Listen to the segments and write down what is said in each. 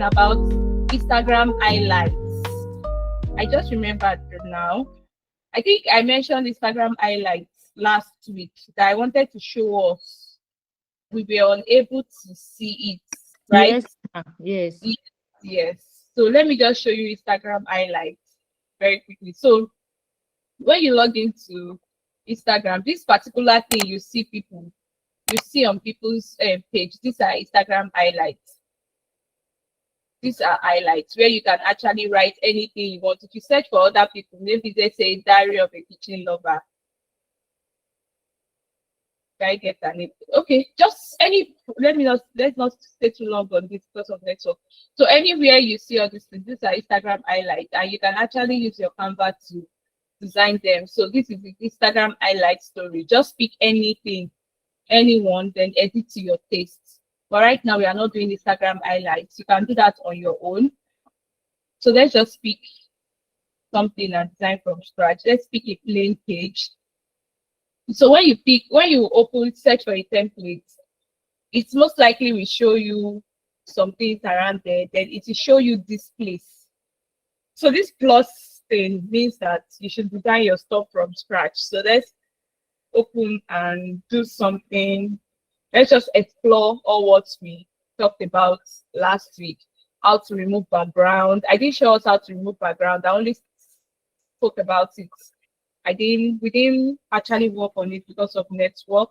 something about Instagram highlights. I just remembered now. I think I mentioned Instagram highlights last week that I wanted to show us. We were unable to see it, right? Yes, yes. Yes. Yes. So let me just show you Instagram highlights very quickly. So when you log into Instagram, this particular thing you see on people's page, these are Instagram highlights. These are highlights where you can actually write anything you want. If you search for other people, maybe they say Diary of a Kitchen Lover. I get that name. Okay, just any. Let's not stay too long on this because of network. So anywhere you see all these are Instagram highlights, and you can actually use your Canva to design them. So this is the Instagram highlight story. Just pick anything, anyone, then edit to your taste. But right now we are not doing Instagram highlights. You can do that on your own. So let's just pick something and design from scratch. Let's pick a plain page. So when you open search for a template, it's most likely will show you some things around there. Then it will show you this place. So this plus thing means that you should design your stuff from scratch. So let's open and do something. Let's just explore all what we talked about last week. How to remove background. I didn't show us how to remove background. I only spoke about it. We didn't actually work on it because of network.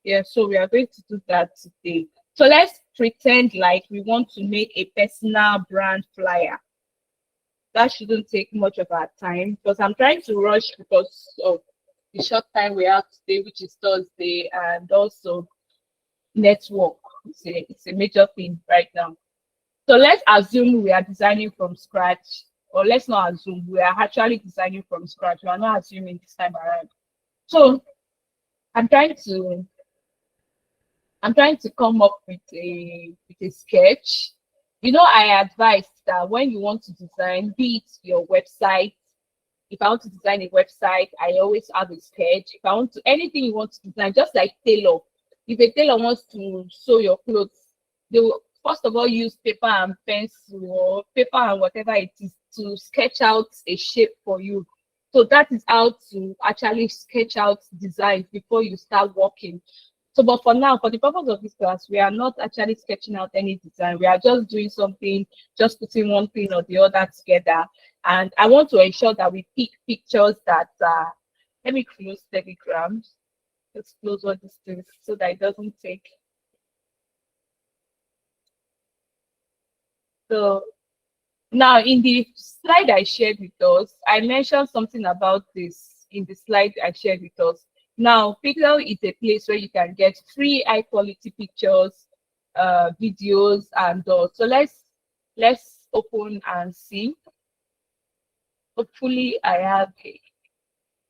Yeah, so we are going to do that today. So let's pretend like we want to make a personal brand flyer. That shouldn't take much of our time because I'm trying to rush because of the short time we have today, which is Thursday, and also network. It's a major thing right now. So let's assume we are designing from scratch, or let's not assume we are actually designing from scratch. We are not assuming this time around. So I'm trying to come up with a sketch. You know, I advise that when you want to design, be it your website. If I want to design a website, I always have a sketch. If I want to anything you want to design, just like tailor. If a tailor wants to sew your clothes, they will first of all use paper and pencil or paper and whatever it is to sketch out a shape for you. So that is how to actually sketch out designs before you start working. So, but for now, for the purpose of this class, we are not actually sketching out any design. We are just doing something, just putting one thing or the other together. And I want to ensure that we pick pictures that let me close Telegram. Let's close all these things so that it doesn't take. So now in the slide I shared with us, I mentioned something about this in the slide I shared with us. Now, Pixel is a place where you can get free high quality pictures, videos, and so let's open and see. Hopefully, I have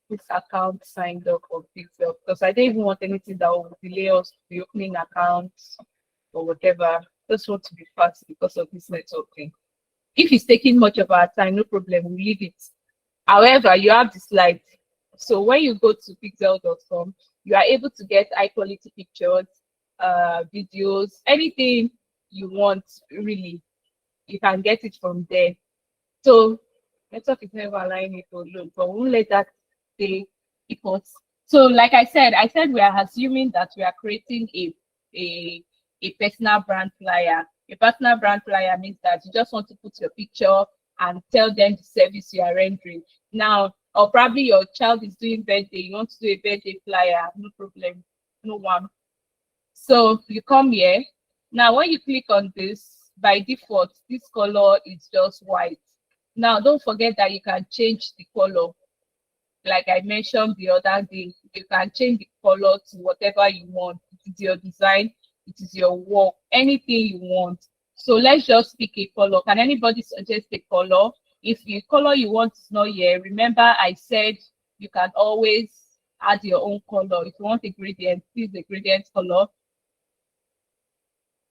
this account signed up for Pixel because I don't even want anything that will delay us to be opening accounts or whatever. Just want to be fast because of this network thing. If it's taking much of our time, no problem, we'll leave it. However, you have the slide. So when you go to pixel.com, you are able to get high quality pictures, videos, anything you want, really. You can get it from there. So network is never allowing me to load, but we'll let that stay equals. So like I said we are assuming that we are creating a personal brand flyer. A personal brand flyer means that you just want to put your picture and tell them the service you are rendering. Now, or probably your child is doing birthday, you want to do a birthday flyer, no problem, no one. So you come here. Now, when you click on this, by default, this color is just white. Now, don't forget that you can change the color. Like I mentioned the other day, you can change the color to whatever you want. It is your design, it is your work, anything you want. So let's just pick a color. Can anybody suggest a color? If the color you want is not here, remember I said you can always add your own color. If you want a gradient, please the gradient color.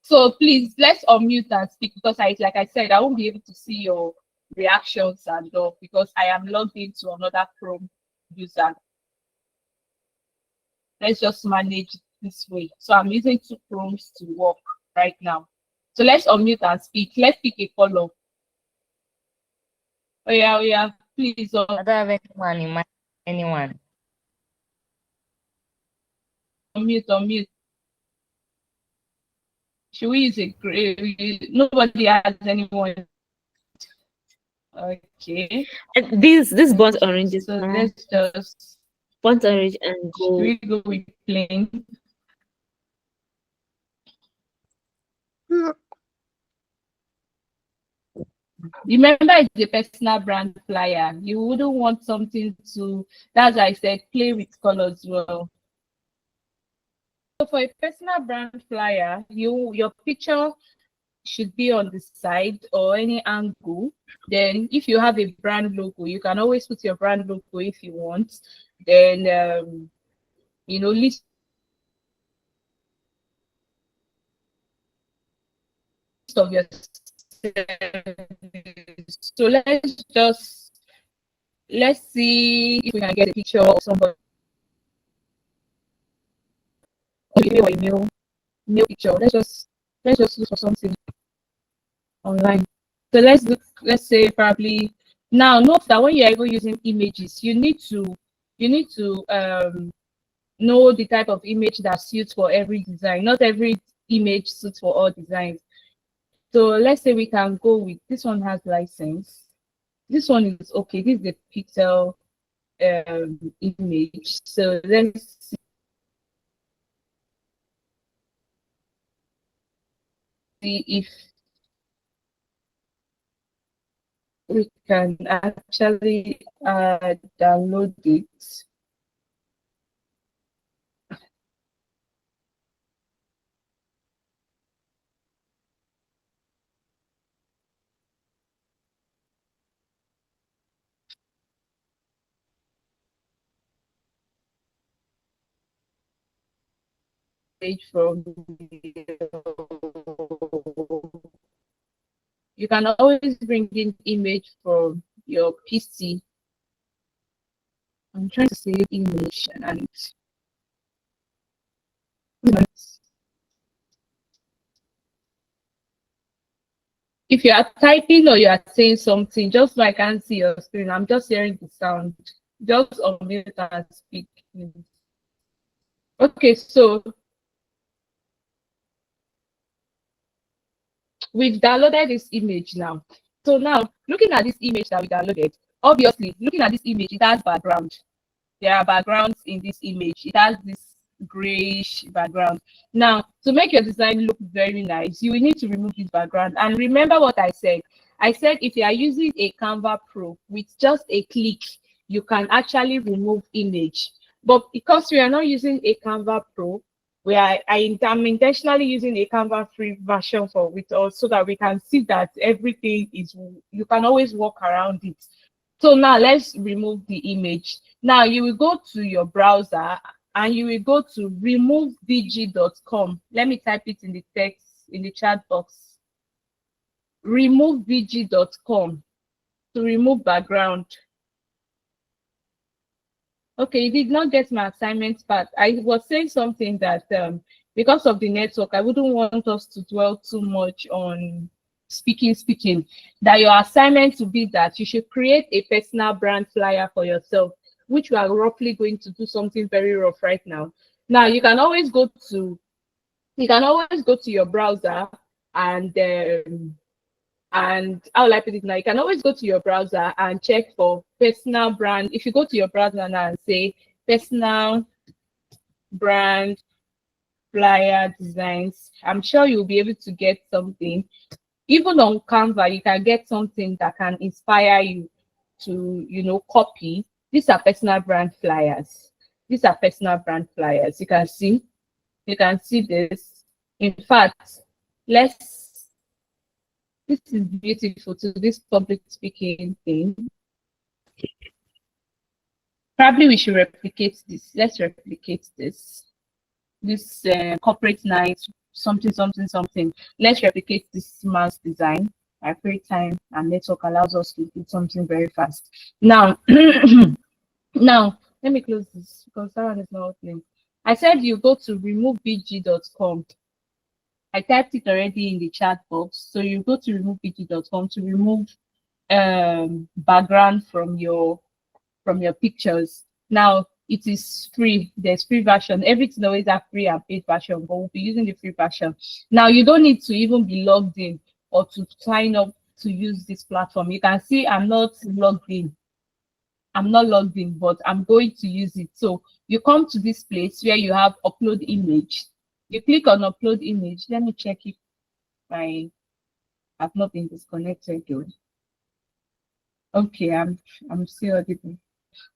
So please let's unmute and speak because like I said, I won't be able to see your reactions and all because I am logged into another Chrome user. Let's just manage this way. So I'm using two Chromes to work right now. So let's unmute and speak. Let's pick a color. Oh yeah, please. I don't have anyone in mind. Anyone. Unmute. Should we use a gray? Nobody has anyone. Okay. This burnt orange is So fine. let's just Burnt orange and should gold. we go with plain? Remember, it's a personal brand flyer. You wouldn't want something to, that's why I said play with colors well. So for a personal brand flyer, your picture should be on the side or any angle. Then if you have a brand logo, you can always put your brand logo if you want. Then list of your service. So let's see if we can get a picture of somebody or a new picture. Let's just look for something online. So let's say probably now note that when you're even using images, you need to know the type of image that suits for every design. Not every image suits for all designs. So let's say we can go with this one has license. This one is okay. This is the pixel image. So let's see if we can actually download it. From you can always bring in image from your PC. I'm trying to save image and if you are typing or you are saying something, just so I can't see your screen, I'm just hearing the sound. Just unmute and speak. Okay, so we've downloaded this image now. So now, looking at this image that we downloaded, obviously, looking at this image, it has background. There are backgrounds in this image. It has this grayish background. Now, to make your design look very nice, you will need to remove this background. And remember what I said. I said if you are using a Canva Pro, with just a click, you can actually remove image. But because we are not using a Canva Pro, I'm intentionally using a Canva free version for with us so that we can see that everything is, you can always walk around it. So now let's remove the image. Now you will go to your browser and you will go to removevg.com. Let me type it in the text in the chat box. Removevg.com to remove background. Okay, you did not get my assignment part. I was saying something that because of the network, I wouldn't want us to dwell too much on speaking, that your assignment to be that you should create a personal brand flyer for yourself, which we are roughly going to do something very rough right now. Now you can always go to your browser and how will I put it now? You can always go to your browser and check for personal brand. If you go to your browser now and say personal brand flyer designs, I'm sure you'll be able to get something. Even on Canva, you can get something that can inspire you to, copy. These are personal brand flyers. These are personal brand flyers. You can see this. In fact, this is beautiful to this public speaking thing. Probably we should replicate this. Let's replicate this. This corporate night, something. Let's replicate this mouse design. Every time and network allows us to do something very fast. Now, now let me close this because that one is not opening. I said you go to removevg.com. I typed it already in the chat box. So you go to removepg.com to remove background from your pictures. Now it is free. There's free version. Everything always have free and paid version, but we'll be using the free version. Now you don't need to even be logged in or to sign up to use this platform. You can see I'm not logged in. I'm not logged in, but I'm going to use it. So you come to this place where you have upload image. You click on upload image. Let me check if I've not been disconnected though. Okay, I'm still audible.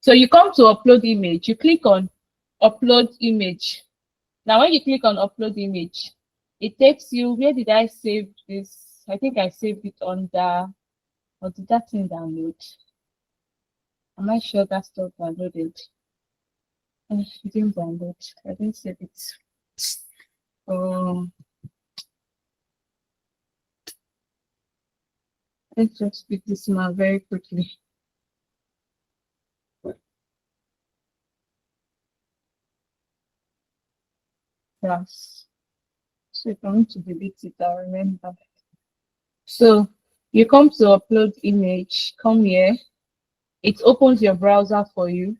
So you come to upload image, you click on upload image. Now when you click on upload image, it takes you, where did I save this? I think I saved it under, or did that thing download? Am I sure that stuff downloaded? It didn't download. I didn't save it. Let's just pick this now very quickly. Yes. So if I want to delete it, I'll remember. So you come to upload image, come here. It opens your browser for you.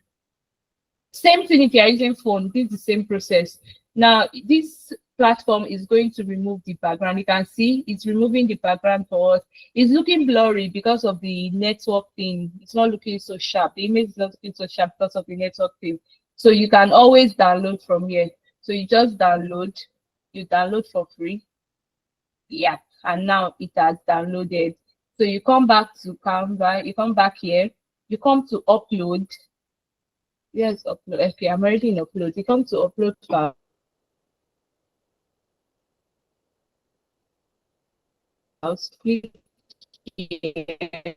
Same thing if you're using phone, this is the same process. Now, this platform is going to remove the background. You can see it's removing the background for us. It's looking blurry because of the network thing. It's not looking so sharp. The image is not looking so sharp because of the network thing. So you can always download from here. So you just download, you download for free. Yeah, and now it has downloaded. So you come back to Canva, you come back here, you come to upload. Yes, upload. Okay, I'm already in upload. You come to upload file. Click here.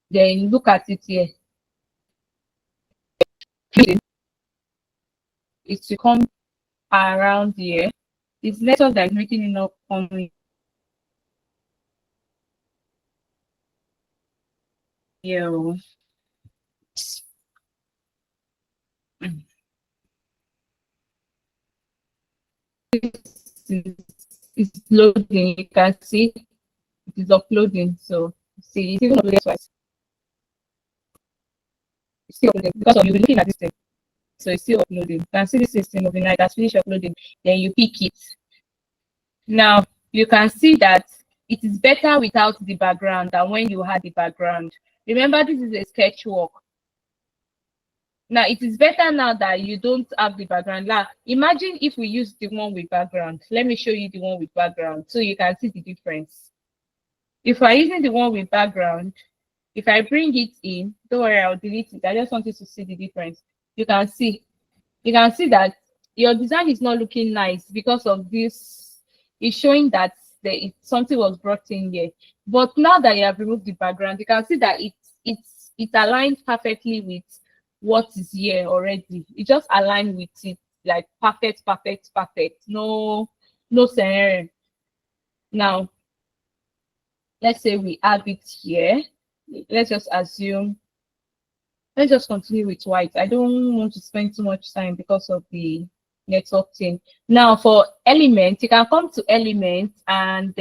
Then look at it here. It's to come around here. It's network that is making it not coming here. It's loading. You can see it is uploading. So see, it's even uploaded twice. It's still uploading because of you looking at this thing. So it's still uploading. You can see this system overnight. It has finished uploading. Then you pick it. Now you can see that it is better without the background than when you had the background. Remember, this is a sketch work. Now it is better now that you don't have the background. Now imagine if we use the one with background. Let me show you the one with background so you can see the difference. If I'm using the one with background, if I bring it in, don't worry, I'll delete it. I just want you to see the difference. You can see that your design is not looking nice because of this. It's showing that something was brought in here. But now that you have removed the background, you can see that it aligns perfectly with what is here already. It just aligned with it, like perfect. No scenario. Now let's say we add it here. Let's just assume, let's just continue with white. I don't want to spend too much time because of the network thing. Now for element, you can come to element and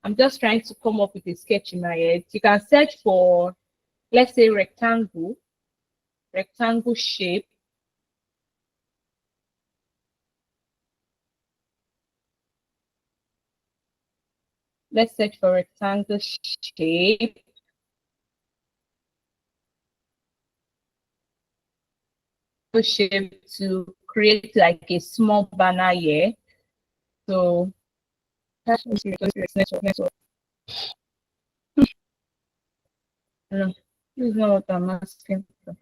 I'm just trying to come up with a sketch in my head. You can search for, let's say, rectangle shape. Let's search for rectangle shape. Shape to create like a small banner here. So that's network. No, this is not what I'm asking for.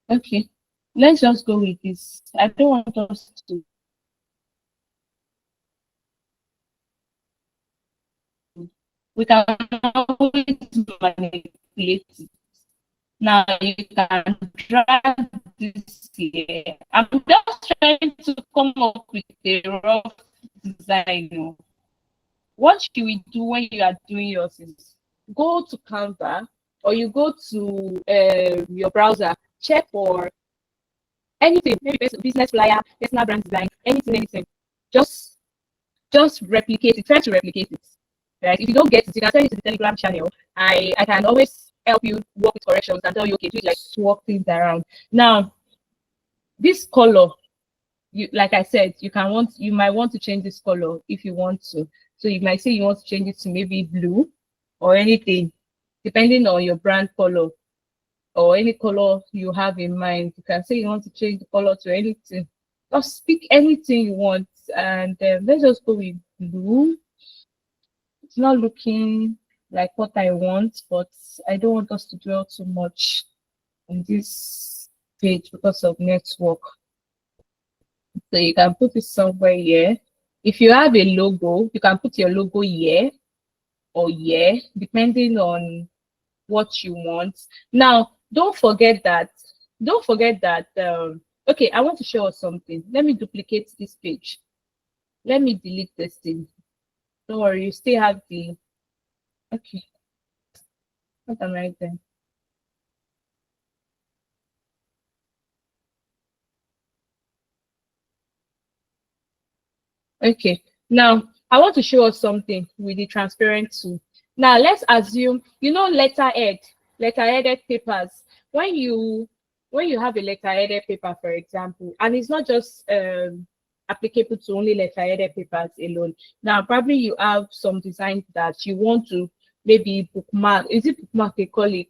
Okay, let's just go with this. I don't want us to. We can always manipulate it. Now you can drag this here. I'm just trying to come up with a rough design. What should we do when you are doing yours is go to Canva, or you go to your browser, check for anything, maybe business flyer, personal brand design, anything. Just replicate it, try to replicate it. Right? If you don't get it, you can send it to the Telegram channel. I can always help you work with corrections and tell you, okay, do it, like swap things around. Now, this color, like I said, you might want to change this color if you want to. So you might say you want to change it to maybe blue or anything, depending on your brand color or any color you have in mind. You can say you want to change the color to anything. Just pick anything you want, and let's just go with blue. It's not looking like what I want, but I don't want us to dwell too much on this page because of network. So you can put it somewhere here. If you have a logo, you can put your logo here or here, depending on what you want. Now, don't forget that, okay, I want to show us something. Let me duplicate this page. Let me delete this thing. Don't worry, you still have the, okay. What am I doing? Okay, now I want to show us something with the transparent tool. Now let's assume, letterheaded papers. When you have a letterheaded paper, for example, and it's not just applicable to only letterheaded papers alone. Now probably you have some designs that you want to maybe bookmark. Is it bookmark they call it?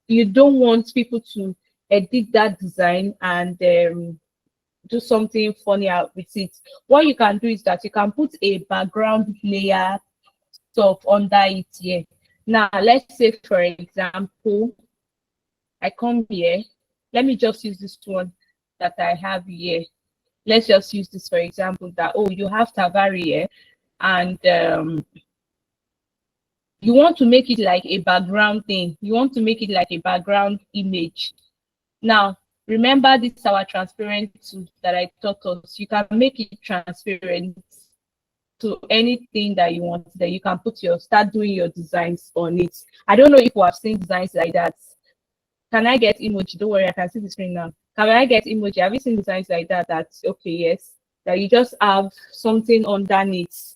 You don't want people to edit that design and do something funny out with it. What you can do is that you can put a background layer stuff under it here. Now let's say, for example, I come here. Let me just use this one that I have here. Let's just use this, for example, that, oh, you have Tavari here, and you want to make it like a background thing. You want to make it like a background image. Now, remember, this is our transparent tool that I taught us. You can make it transparent to anything that you want. That you can start doing your designs on it. I don't know if you have seen designs like that. Can I get emoji? Don't worry, I can see the screen now. Can I get emoji? Have you seen designs like that? That's okay, yes. That you just have something underneath.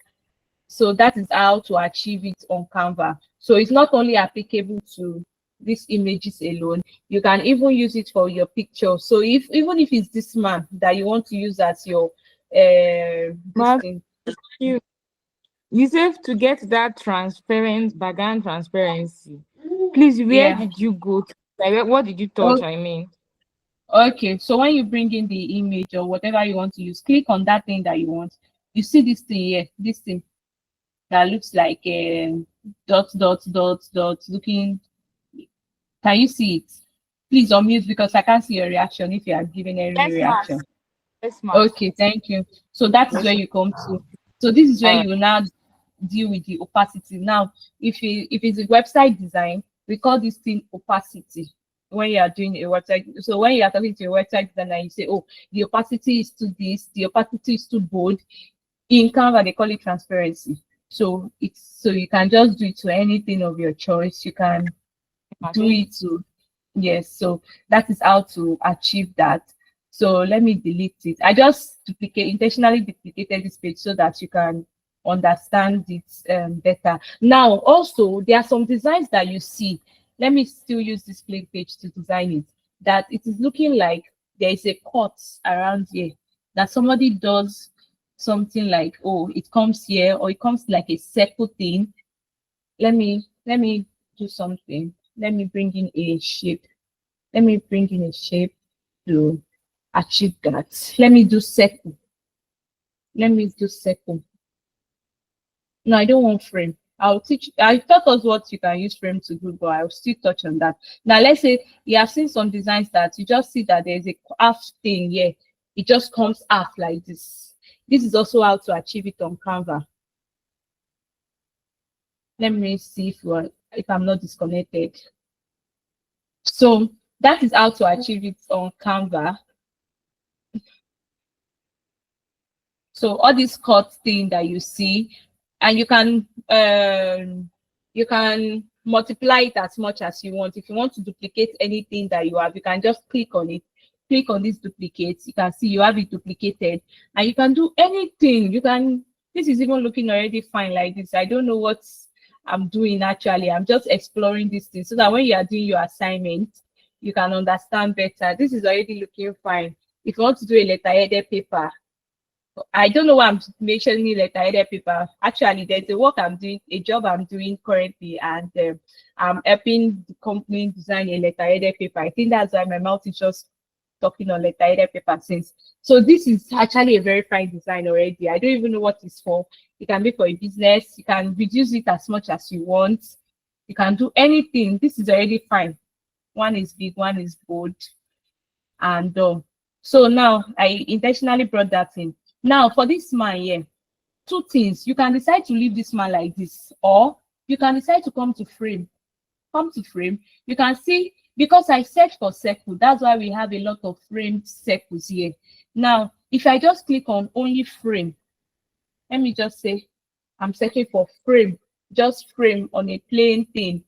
So that is how to achieve it on Canva. So it's not only applicable to these images alone, you can even use it for your picture. So even if it's this man that you want to use as your you said to get that transparent background transparency. Please, where did you go to? Like, what did you touch? I mean, okay, so when you bring in the image or whatever you want to use, click on that thing that you want. You see this thing here, this thing that looks like a dot looking. Can you see it? Please unmute because I can't see your reaction if you are giving any reaction. Yes, okay, thank you. So that is where you come to. So this is where you now deal with the opacity. Now, if it's a website design, we call this thing opacity when you are doing a website. So when you are talking to a website designer, you say, oh, the opacity is to this, the opacity is too bold. In Canva, they call it transparency. So you can just do it to anything of your choice. You can do it to, yes. So that is how to achieve that. So let me delete it. I just intentionally duplicated this page so that you can understand it better. Now, also, there are some designs that you see. Let me still use this plain page to design it. That it is looking like there is a cut around here. That somebody does something like, oh, it comes here, or it comes like a circle thing. Let me do something. Let me bring in a shape. Let me bring in a shape to achieve that. Let me do circle. Let me do circle. No, I don't want frame. I taught us what you can use frame to do, but I'll still touch on that. Now, let's say you have seen some designs that you just see that there's a half thing here. It just comes half like this. This is also how to achieve it on Canva. Let me see if I'm not disconnected. So that is how to achieve it on Canva. So all these cut thing that you see, and you can multiply it as much as you want. If you want to duplicate anything that you have, you can just click on it. Click on this duplicate. You can see you have it duplicated, and you can do anything. You can. This is even looking already fine like this. I don't know what I'm doing actually. I'm just exploring this thing so that when you are doing your assignment, you can understand better. This is already looking fine. If you want to do a letter-headed paper, I don't know why I'm mentioning letter-headed paper. Actually, there's a work I'm doing, a job I'm doing currently, and I'm helping the company design a letter-headed paper. I think that's why my mouth is just talking on letter-headed paper since. So this is actually a very fine design already. I don't even know what it's for. It can be for a business. You can reduce it as much as you want. You can do anything. This is already fine. One is big, one is bold, and so now I intentionally brought that in. Now for this man here, two things. You can decide to leave this man like this, or you can decide to come to frame. Come to frame. You can see, because I search for circle, that's why we have a lot of framed circles here. Now, if I just click on only frame, let me just say I'm searching for frame, just frame on a plain thing.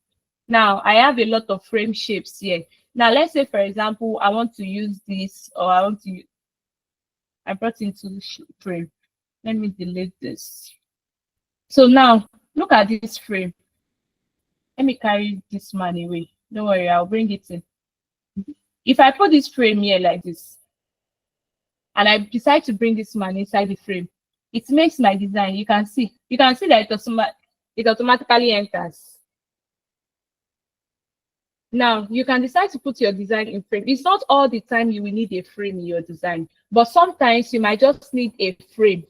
Now I have a lot of frame shapes here. Now let's say, for example, I want to use this, or I brought into frame. Let me delete this. So now look at this frame. Let me carry this man away. Don't worry, I'll bring it in. If I put this frame here like this, and I decide to bring this man inside the frame, it makes my design. You can see that it automatically enters. Now you can decide to put your design in frame. It's not all the time you will need a frame in your design, but sometimes you might just need a frame.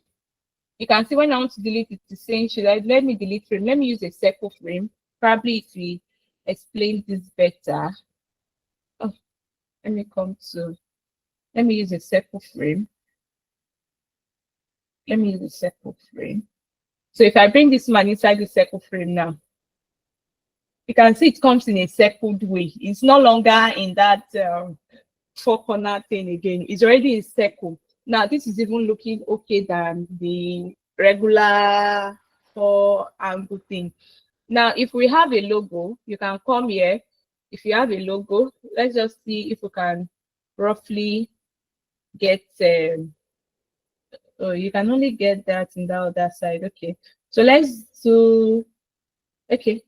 You can see when I want to delete it, it's saying, let me delete frame. Let me use a circle frame. Probably if we explain this better. Oh, let me use a circle frame. Let me use a circle frame. So if I bring this man inside the circle frame now, you can see it comes in a circled way. It's no longer in that four corner thing again. It's already in circle. Now this is even looking okay than the regular four angle thing. Now if we have a logo, you can come here. If you have a logo, let's just see if we can roughly get oh, you can only get that in the other side. Okay, so let's do, okay,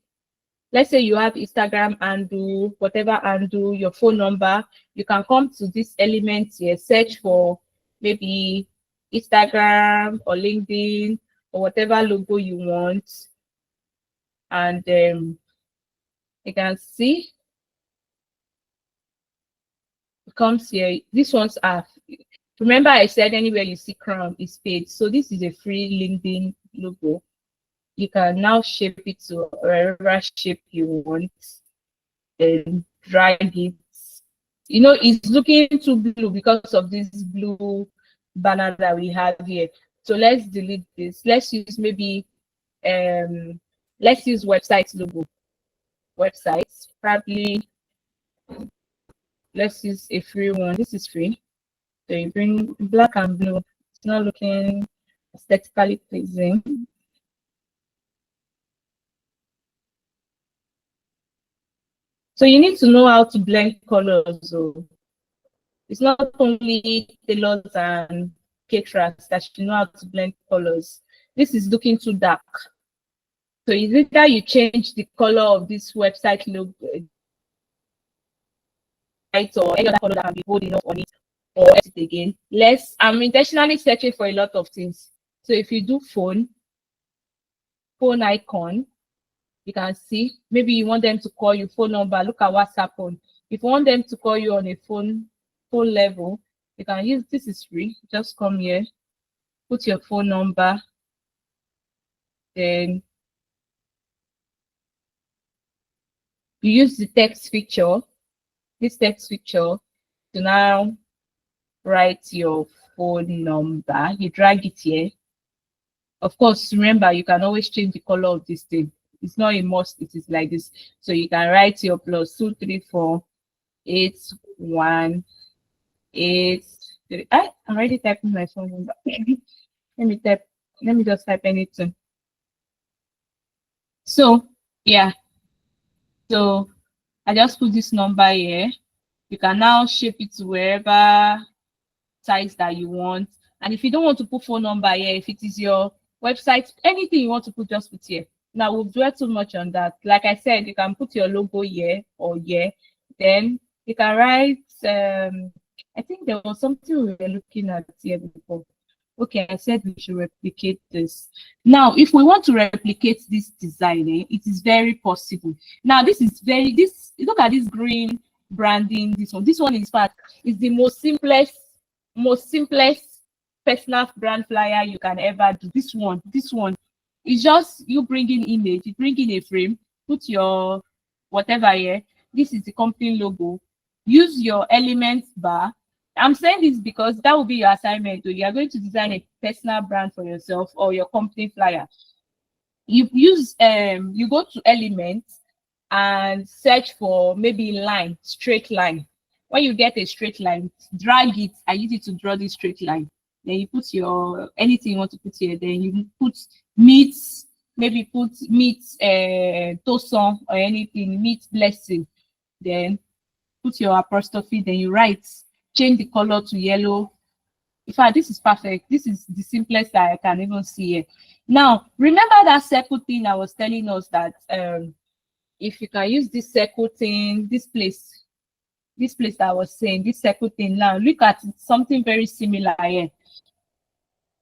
let's say you have Instagram handle, whatever handle, your phone number. You can come to this element here, search for maybe Instagram or LinkedIn or whatever logo you want, and you can see it comes here. These ones are, remember I said anywhere you see crown is paid. So this is a free LinkedIn logo. You can now shape it to whatever shape you want, then drag it. You know, it's looking too blue because of this blue banner that we have here. So let's delete this. Let's use maybe let's use website logo. Websites, probably let's use a free one. This is free. So you bring black and blue. It's not looking aesthetically pleasing. So you need to know how to blend colors. So it's not only tailors and caterers that should know how to blend colors. This is looking too dark. So is it that you change the color of this website logo, or any other color that can be bold enough on it, or edit it again? I'm intentionally searching for a lot of things. So if you do phone icon, you can see maybe you want them to call you, phone number. Look at WhatsApp on. If you want them to call you on a phone level, you can use, this is free. Just come here, put your phone number, then you use the text feature, this text feature, to now write your phone number. You drag it here. Of course, remember, you can always change the color of this thing. It's not a must, it is like this. So you can write your +234 8183. I'm already typing my phone number. Let me type. Let me just type anything. So yeah. So I just put this number here. You can now shape it to wherever size that you want. And if you don't want to put phone number here, if it is your website, anything you want to put, just put here. Now we'll dwell too much on that. Like I said, you can put your logo here or here. Then you can write. I think there was something we were looking at here before. Okay, I said we should replicate this. Now, if we want to replicate this design, it is very possible. Now, this look at this green branding, this one in fact is the most simplest personal brand flyer you can ever do. This one is just you bring in image, you bring in a frame, put your whatever here. This is the company logo. Use your elements bar. I'm saying this because that will be your assignment. You are going to design a personal brand for yourself or your company flyer. You go to elements and search for maybe line, straight line. When you get a straight line, drag it. I use it to draw this straight line. Then you put your anything you want to put here. Then you put meet, maybe put meet Toson or anything, meet blessing. Then put your apostrophe. Then you write. Change the color to yellow. In fact, this is perfect. This is the simplest that I can even see here. Now, remember that circle thing I was telling us that if you can use this circle thing, this place that I was saying, this circle thing. Now, look at it, something very similar here.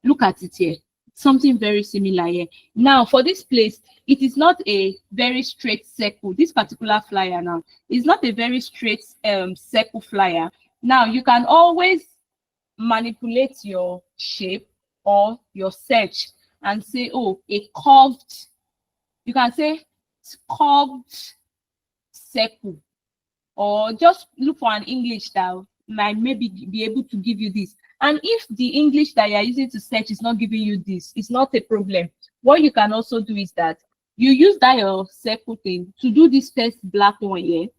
Look at it here. Something very similar here. Now, for this place, it is not a very straight circle. This particular flyer now is not a very straight circle flyer. Now, you can always manipulate your shape or your search and say, oh, a curved, you can say curved circle, or just look for an English that might maybe be able to give you this. And if the English that you're using to search is not giving you this, it's not a problem. What you can also do is that you use that your circle thing to do this first black one here.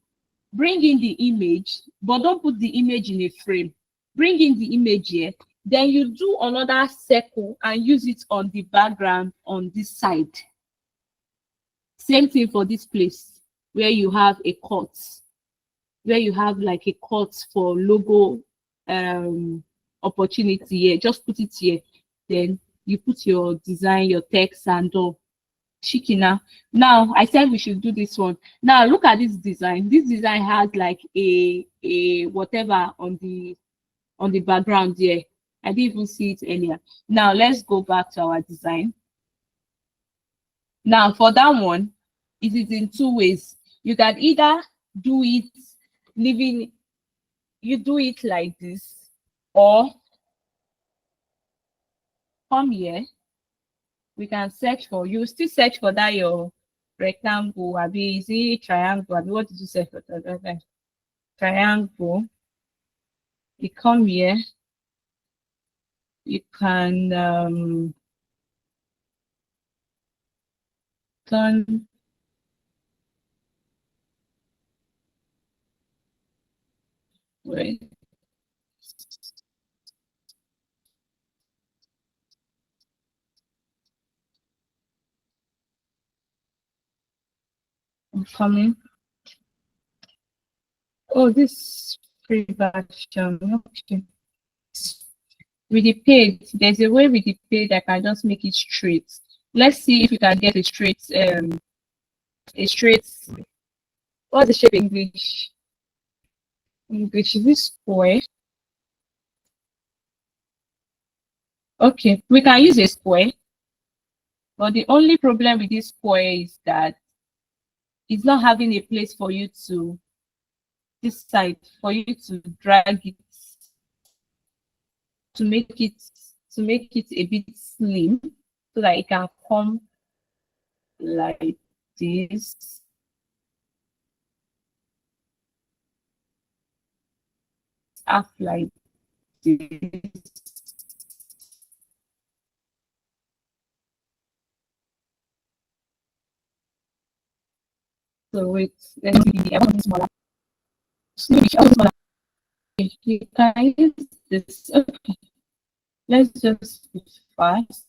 Bring in the image, but don't put the image in a frame. Bring in the image here. Then you do another circle and use it on the background on this side. Same thing for this place where you have a cut, where you have like a cut for logo opportunity here. Just put it here. Then you put your design, your text, and all. Shikina. Now I said we should do this one. Now look at this design. This design has like a whatever on the background here. I didn't even see it earlier. Now let's go back to our design. Now for that one, it is in two ways. You can either do it you do it like this, or come here. We can search for, you still search for that your rectangle, is it triangle? What did you search for? Triangle. You come here. You can turn wait. I'm coming. Oh, this free version. Okay. With the paid, there's a way with the paid I can just make it straight. Let's see if we can get a straight what's the shape in English? English is this square? Okay, we can use a square, but the only problem with this square is that it's not having a place for you to this side for you to drag it to make it a bit slim so that it can come like this. Up like this. So wait, let me see. I want it smaller. You can use this. Okay, let's just be fast.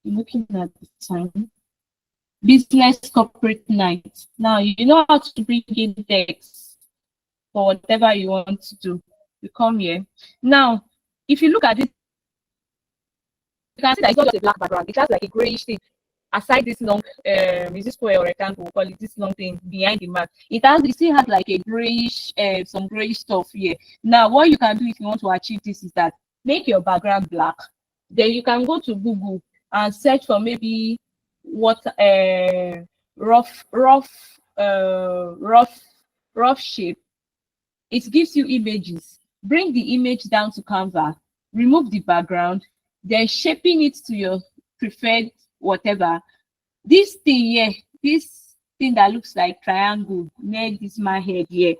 Looking at the time. Business corporate night. Now you know how to bring in text for whatever you want to do. You come here. Now, if you look at it, you can see that it's not just a black background. It has like a grayish thing. Aside this long, is this square or rectangle? Call it this long thing behind the mark. It still has like a grayish, some grayish stuff here. Now, what you can do if you want to achieve this is that make your background black. Then you can go to Google and search for maybe what rough shape. It gives you images. Bring the image down to Canva, remove the background, then shaping it to your preferred whatever. This thing here, this thing that looks like triangle near this my head here,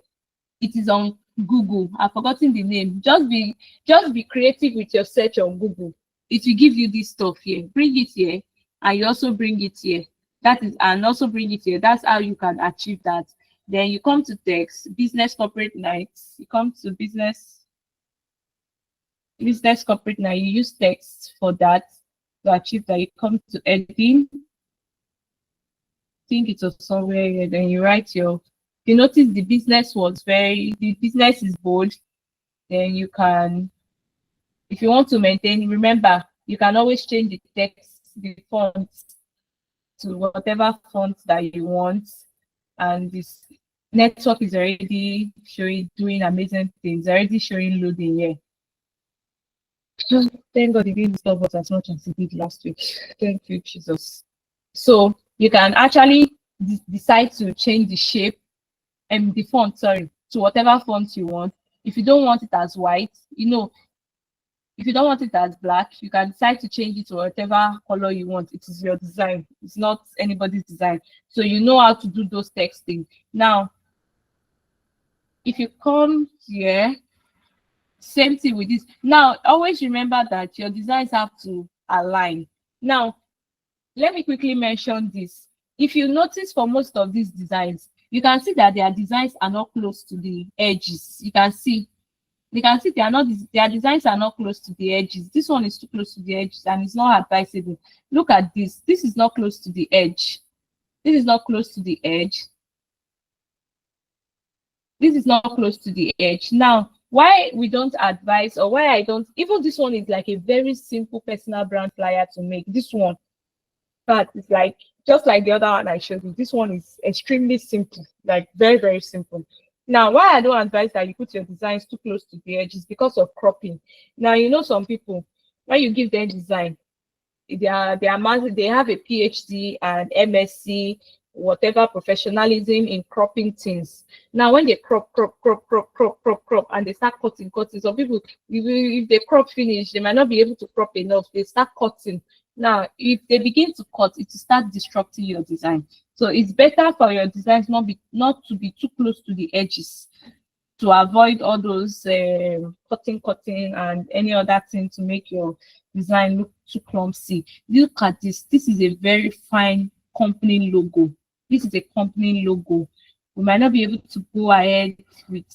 it is on Google. I've forgotten the name. Just be creative with your search on Google. It will give you this stuff here. Bring it here, and you also bring it here. And also bring it here. That's how you can achieve that. Then you come to text, business corporate nights. You come to business corporate night. You use text for that to achieve that. You come to editing. I think it was somewhere here. Then you write you notice the business is bold. Then you can, if you want to maintain, remember, you can always change the text, the font to whatever font that you want. And this network is already doing amazing things, already showing loading here. Thank God it didn't disturb us as much as it did last week. Thank you, Jesus. So you can actually decide to change the shape and the font, to whatever font you want. If you don't want it as white, if you don't want it as black, you can decide to change it to whatever color you want. It is your design. It's not anybody's design. So you know how to do those texting. Now, if you come here, same thing with this. Now, always remember that your designs have to align. Now, let me quickly mention this. If you notice for most of these designs, you can see that their designs are not close to the edges. You can see their designs are not close to the edges. This one is too close to the edges and it's not advisable. Look at this. This is not close to the edge. This is not close to the edge. This is not close to the edge. Now, why we don't advise, or why I don't, even this one is like a very simple personal brand flyer to make. This one, but it's like, just like the other one I showed you, this one is extremely simple, like very, very simple. Now, why I don't advise that you put your designs too close to the edge is because of cropping. Now, some people, when you give them design, they have a PhD and MSc, whatever professionalism in cropping things. Now, when they crop, and they start cutting. Some people, if they crop finish, they might not be able to crop enough. They start cutting. Now, if they begin to cut, it will start disrupting your design. So it's better for your designs not to be too close to the edges, to avoid all those cutting and any other thing to make your design look too clumsy. Look at this. This is a very fine company logo. This is a company logo. We might not be able to go ahead with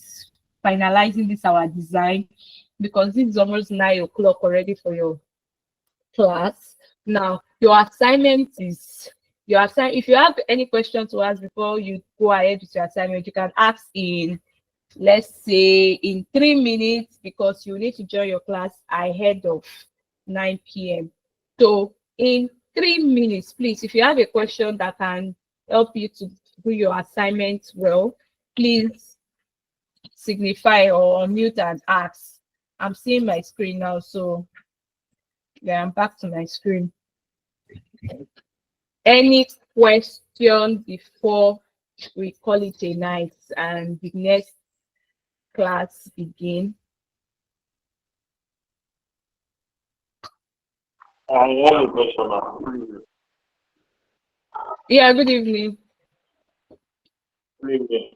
finalizing this our design because this is almost 9 o'clock already for your class. Now, your assignment is if you have any questions to ask before you go ahead with your assignment, you can ask in, let's say, in 3 minutes, because you need to join your class ahead of 9 p.m. So in 3 minutes, please, if you have a question that can help you to do your assignment well, please signify or unmute and ask. I'm seeing my screen now, so yeah, I'm back to my screen. Any question before we call it a night and the next class begin? I have a question. Yeah, good evening. Good evening.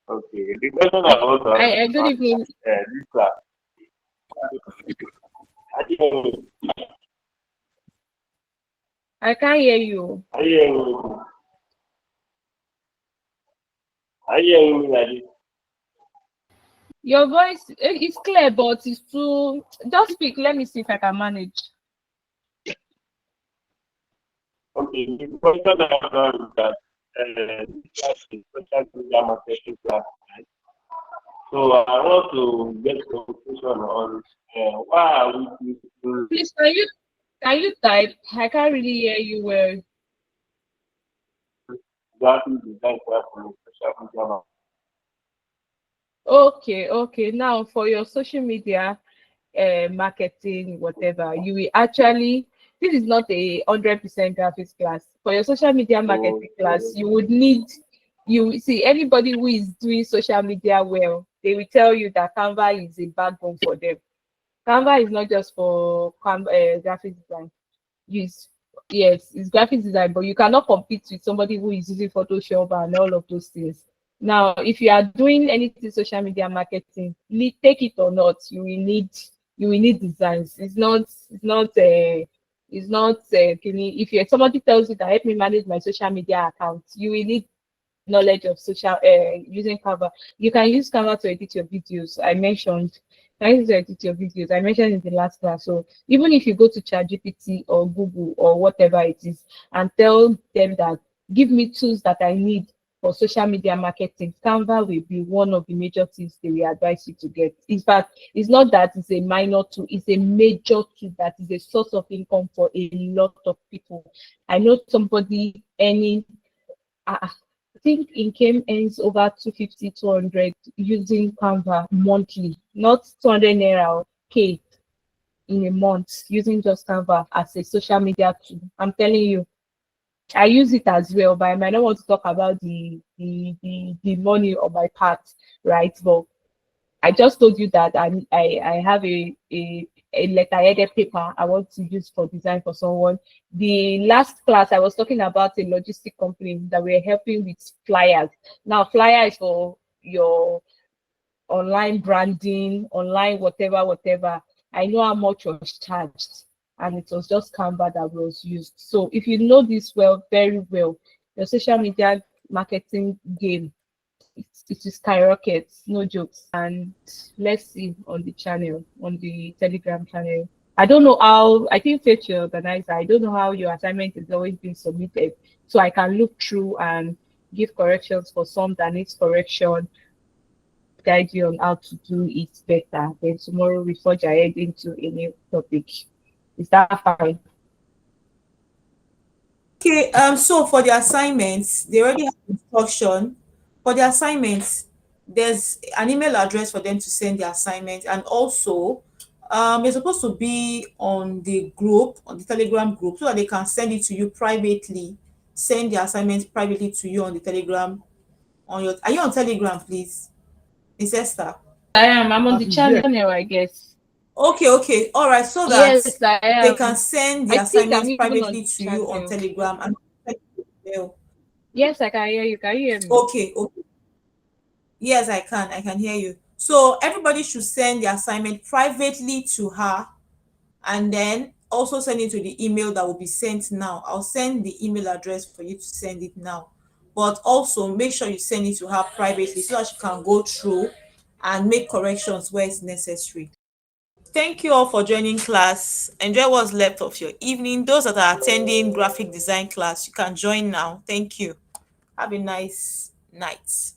Okay, the question I want to ask Good evening. this class. I can't hear you. I Are you hearing me like this? Your voice is clear, but it's too. Just speak. Let me see if I can manage. Okay, the question I have now is that class is social media marketing class, right? So I want to get clarification on why are we using Please, can you type? I can't really hear you well. graphic design class in social media marketing? Okay. Now for your social media marketing, whatever, you will actually, this is not a 100% graphics class. For your social media marketing class, you would need, you see, anybody who is doing social media well, they will tell you that Canva is a backbone for them. Canva is not just for graphic design. Use Yes, it's graphic design, but you cannot compete with somebody who is using Photoshop and all of those things. Now, if you are doing anything social media marketing, take it or not, you will need designs. It's not if you somebody tells you that help me manage my social media account, you will need knowledge of social using Canva. You can use Canva to edit your videos. Can use to edit your videos. I mentioned in the last class. So even if you go to ChatGPT or Google or whatever it is and tell them that give me tools that I need for social media marketing, Canva will be one of the major things they will advise you to get. In fact, it's not that it's a minor tool, it's a major tool that is a source of income for a lot of people. I know somebody earning I think income earns over 250, 200 using Canva monthly, not 200 naira or K in a month using just Canva as a social media tool. I'm telling you, I use it as well, but I might not want to talk about the money on my part, right? But I just told you that I have a letter-headed paper I want to use for design for someone. The last class I was talking about a logistic company that we're helping with flyers. Now, flyer is for your online branding, online whatever. I know how much was charged, and it was just Canva that was used. So if you know this well, very well, your social media marketing game, it will skyrocket, no jokes. And let's see on the channel, on the Telegram channel. I don't know how, I think Faith your organizer, I don't know how your assignment is always being submitted. So I can look through and give corrections for some that needs correction, guide you on how to do it better. Then tomorrow we forge ahead into a new topic. Is that fine? Okay, so for the assignments, they already have instruction. For the assignments, there's an email address for them to send the assignment, and also you're supposed to be on the group, on the Telegram group, so that they can send it to you privately, send the assignment privately to you on the Telegram. Are you on Telegram, please? Miss Esther? I am. I'm on the channel, I guess. Okay, all right, so that Yes, I they am. can send the I think I'm assignments even on privately the to you on channel. Telegram and email. Yes, I can hear you. Can you hear me? Okay. Yes, I can hear you. So everybody should send the assignment privately to her, and then also send it to the email that will be sent now. I'll send the email address for you to send it now. But also make sure you send it to her privately so that she can go through and make corrections where it's necessary. Thank you all for joining class. Enjoy what's left of your evening. Those that are attending graphic design class, you can join now. Thank you. Have a nice night.